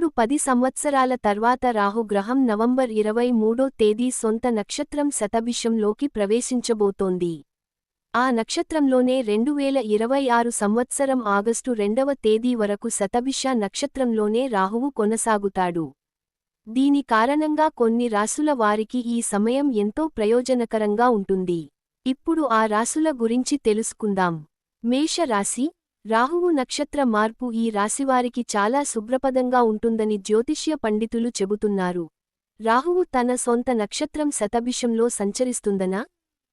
ఇప్పుడు 10 సంవత్సరాల తర్వాత రాహుగ్రహం నవంబర్ 23వ తేదీ సొంత నక్షత్రం శతభిషంలోకి ప్రవేశించబోతోంది. ఆ నక్షత్రంలోనే 2026 సంవత్సరం ఆగస్టు 2వ తేదీ వరకు శతభిష నక్షత్రంలోనే రాహువు కొనసాగుతాడు. దీని కారణంగా కొన్ని రాసుల వారికి ఈ సమయం ఎంతో ప్రయోజనకరంగా ఉంటుంది. ఇప్పుడు ఆ రాసుల గురించి తెలుసుకుందాం. మేషరాశి. రాహువు నక్షత్ర మార్పు ఈ రాశివారికి చాలా శుభ్రపదంగా ఉంటుందని జ్యోతిష్య పండితులు చెబుతున్నారు. రాహువు తన సొంత నక్షత్రం శతభిషంలో సంచరిస్తుందనా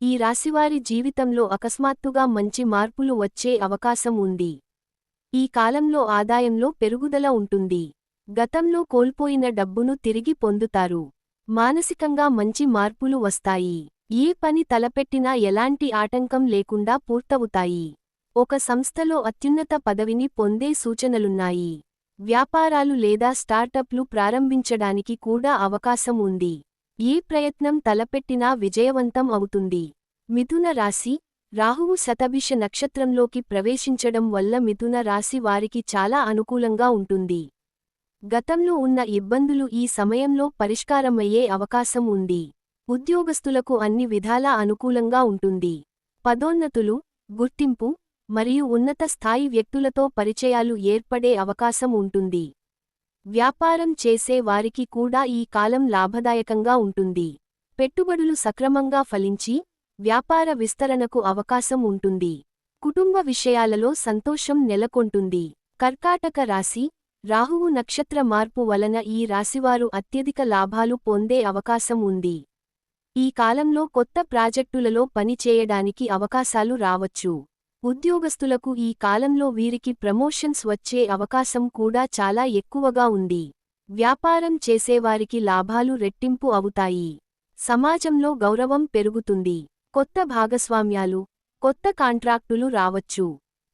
ఈ రాశివారి జీవితంలో అకస్మాత్తుగా మంచి మార్పులు వచ్చే అవకాశం ఉంది. ఈ కాలంలో ఆదాయంలో పెరుగుదల ఉంటుంది. గతంలో కోల్పోయిన డబ్బును తిరిగి పొందుతారు. మానసికంగా మంచి మార్పులు వస్తాయి. ఏ పని తలపెట్టినా ఎలాంటి ఆటంకం లేకుండా పూర్తవుతాయి. ఒక సంస్థలో అత్యున్నత పదవిని పొందే సూచనలున్నాయి. వ్యాపారాలు లేదా స్టార్టప్లు ప్రారంభించడానికి కూడా అవకాశం ఉంది. ఏ ప్రయత్నం తలపెట్టినా విజయవంతం అవుతుంది. మిథున రాశి. రాహువు శతభిష నక్షత్రంలోకి ప్రవేశించడం వల్ల మిథున రాశి వారికి చాలా అనుకూలంగా ఉంటుంది. గతంలో ఉన్న ఇబ్బందులు ఈ సమయంలో పరిష్కారమయ్యే అవకాశం ఉంది. ఉద్యోగస్తులకు అన్ని విధాలా అనుకూలంగా ఉంటుంది. పదోన్నతులు, గుర్తింపు మరియు ఉన్నత స్థాయి వ్యక్తులతో పరిచయాలు ఏర్పడే అవకాశం ఉంటుంది. వ్యాపారం చేసే వారికి కూడా ఈ కాలం లాభదాయకంగా ఉంటుంది. పెట్టుబడులు సక్రమంగా ఫలించి వ్యాపార విస్తరణకు అవకాశం ఉంటుంది. కుటుంబ విషయాలలో సంతోషం నెలకొంటుంది. కర్కాటక రాశి. రాహువు నక్షత్ర మార్పు వలన ఈ రాశివారు అత్యధిక లాభాలు పొందే అవకాశం ఉంది. ఈ కాలంలో కొత్త ప్రాజెక్టులలో పని చేయడానికి అవకాశాలు రావచ్చు. ఉద్యోగస్తులకు ఈ కాలంలో వీరికి ప్రమోషన్స్ వచ్చే అవకాశం కూడా చాలా ఎక్కువగా ఉంది. వ్యాపారం చేసేవారికి లాభాలు రెట్టింపు అవుతాయి. సమాజంలో గౌరవం పెరుగుతుంది. కొత్త భాగస్వామ్యాలు, కొత్త కాంట్రాక్టులు రావచ్చు.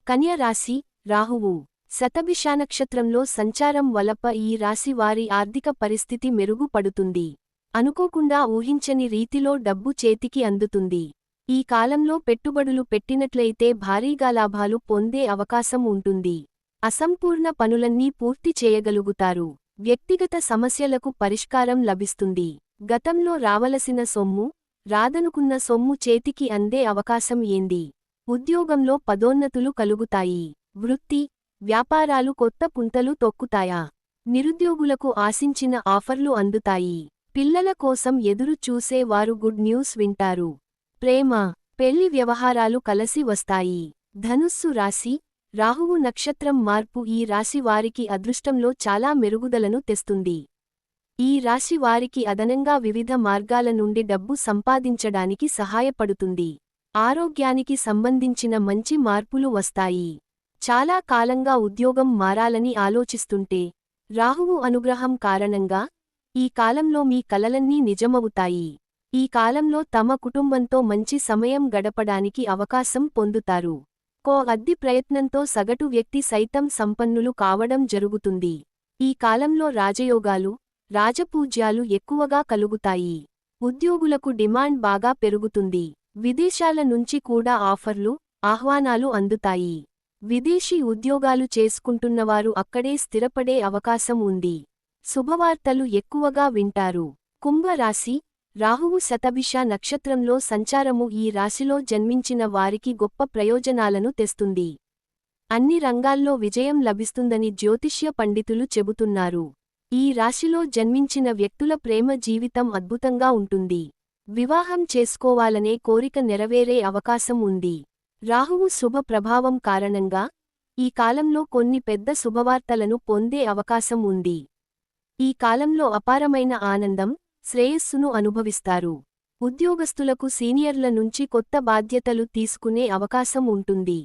కన్య రాశి. రాహువు శతభిష నక్షత్రంలో సంచారం వలన ఈ రాశి వారి ఆర్థిక పరిస్థితి మెరుగుపడుతుంది. అనుకోకుండా ఊహించని రీతిలో డబ్బు చేతికి అందుతుంది. ఈ కాలంలో పెట్టుబడులు పెట్టినట్లయితే భారీగా లాభాలు పొందే అవకాశం ఉంటుంది. అసంపూర్ణ పనులన్నీ పూర్తి చేయగలుగుతారు. వ్యక్తిగత సమస్యలకు పరిష్కారం లభిస్తుంది. గతంలో రావలసిన సొమ్ము, రాదనుకున్న సొమ్ము చేతికి అందే అవకాశం ఏంది. ఉద్యోగంలో పదోన్నతులు కలుగుతాయి. వృత్తి, వ్యాపారాలు కొత్త పుంతలు తొక్కుతాయా. నిరుద్యోగులకు ఆశించిన ఆఫర్లు అందుతాయి. పిల్లల కోసం ఎదురు చూసే వారు గుడ్ న్యూస్ వింటారు. ప్రేమ, పెళ్లి వ్యవహారాలు కలసి వస్తాయి. ధనుస్సు రాశి. రాహువు నక్షత్రం మార్పు ఈ రాశి వారికి అదృష్టంలో చాలా మెరుగుదలను తెస్తుంది. ఈ రాశి వారికి అదనంగా వివిధ మార్గాల నుండి డబ్బు సంపాదించడానికి సహాయపడుతుంది. ఆరోగ్యానికి సంబంధించిన మంచి మార్పులు వస్తాయి. చాలా కాలంగా ఉద్యోగం మారాలని ఆలోచిస్తుంటే రాహువు అనుగ్రహం కారణంగా ఈ కాలంలో మీ కలలన్నీ నిజమవుతాయి. ఈ కాలంలో తమ కుటుంబంతో మంచి సమయం గడపడానికి అవకాశం పొందుతారు. అద్దె ప్రయత్నంతో సగటు వ్యక్తి సైతం సంపన్నులు కావడం జరుగుతుంది. ఈ కాలంలో రాజయోగాలు, రాజపూజ్యాలు ఎక్కువగా కలుగుతాయి. ఉద్యోగులకు డిమాండ్ బాగా పెరుగుతుంది. విదేశాల నుంచి కూడా ఆఫర్లు, ఆహ్వానాలు అందుతాయి. విదేశీ ఉద్యోగాలు చేసుకుంటున్నవారు అక్కడే స్థిరపడే అవకాశం ఉంది. శుభవార్తలు ఎక్కువగా వింటారు. కుంభరాశి. రాహువు శతభిష నక్షత్రంలో సంచారము ఈ రాశిలో జన్మించిన వారికి గొప్ప ప్రయోజనాలను తెస్తుంది. అన్ని రంగాల్లో విజయం లభిస్తుందని జ్యోతిష్య పండితులు చెబుతున్నారు. ఈ రాశిలో జన్మించిన వ్యక్తుల ప్రేమ జీవితం అద్భుతంగా ఉంటుంది. వివాహం చేసుకోవాలనే కోరిక నెరవేరే అవకాశం ఉంది. రాహువు శుభ ప్రభావం కారణంగా ఈ కాలంలో కొన్ని పెద్ద శుభవార్తలను పొందే అవకాశం ఉంది. ఈ కాలంలో అపారమైన ఆనందం, శ్రేయస్సును అనుభవిస్తారు. ఉద్యోగస్తులకు సీనియర్ల నుంచి కొత్త బాధ్యతలు తీసుకునే అవకాశం ఉంటుంది.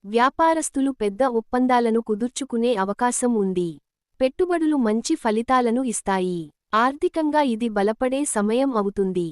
వ్యాపారస్తులు పెద్ద ఒప్పందాలను కుదుర్చుకునే అవకాశం ఉంది. పెట్టుబడులు మంచి ఫలితాలను ఇస్తాయి. ఆర్థికంగా ఇది బలపడే సమయం అవుతుంది.